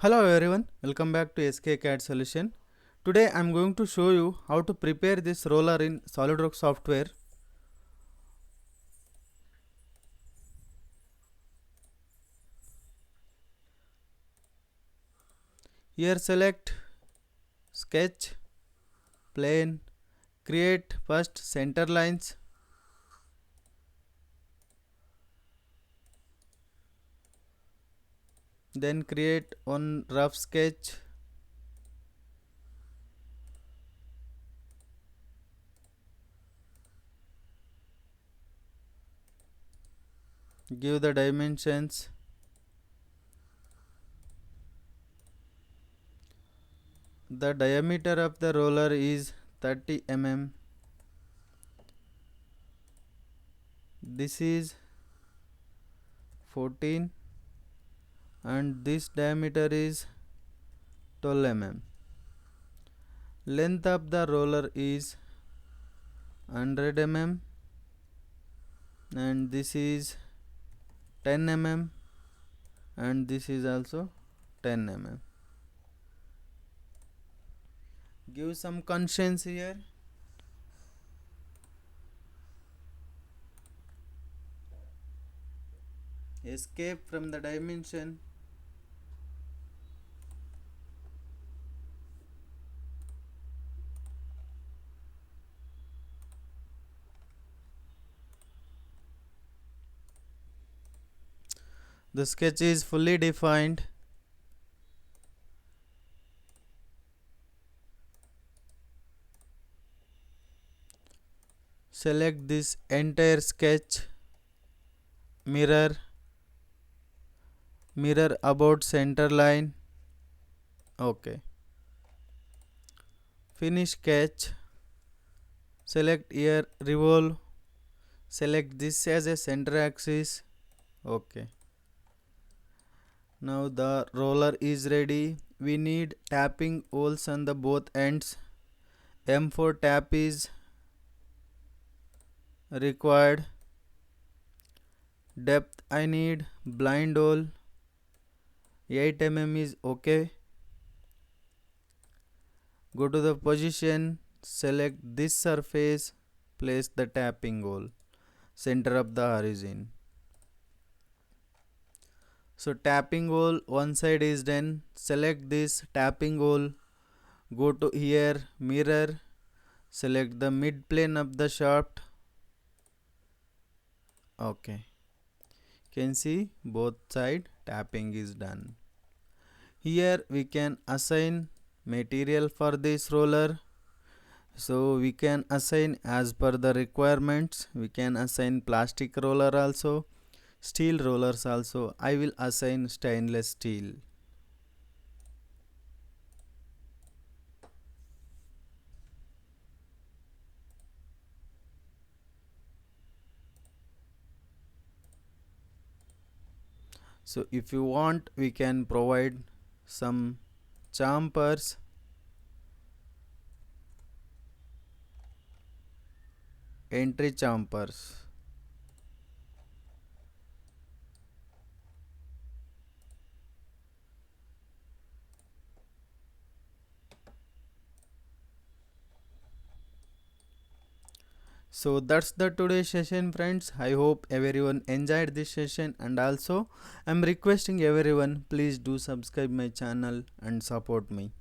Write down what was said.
Hello everyone, welcome back to SK CAD Solution. Today I am going to show you how to prepare this roller in SolidWorks software. Here select sketch, plane, create first center lines, then create one rough sketch, give the dimensions, the diameter of the roller is 30 mm, this is 14 and this diameter is 12 mm. Length of the roller is 100 mm and this is 10 mm and this is also 10 mm. Give some constraints here. Escape from the dimension. The sketch is fully defined. Select this entire sketch, mirror about center line. Okay. Finish sketch. Select here revolve. Select this as a center axis. Okay. Now the roller is ready. We need tapping holes on the both ends. M4 tap is required. Depth I need blind hole 8 mm is okay. Go to the position, select this surface, place the tapping hole center of the horizon. So tapping hole one side is done. Select this tapping hole, go to here mirror, select the mid plane of the shaft. Okay, can see both side tapping is done. Here we can assign material for this roller. So we can assign as per the requirements. We can assign plastic roller also, steel rollers also. I will assign stainless steel. So if you want, we can provide some chamfers. Entry chamfers. So that's the today's session, friends. I hope everyone enjoyed this session, and also I'm requesting everyone, please do subscribe my channel and support me.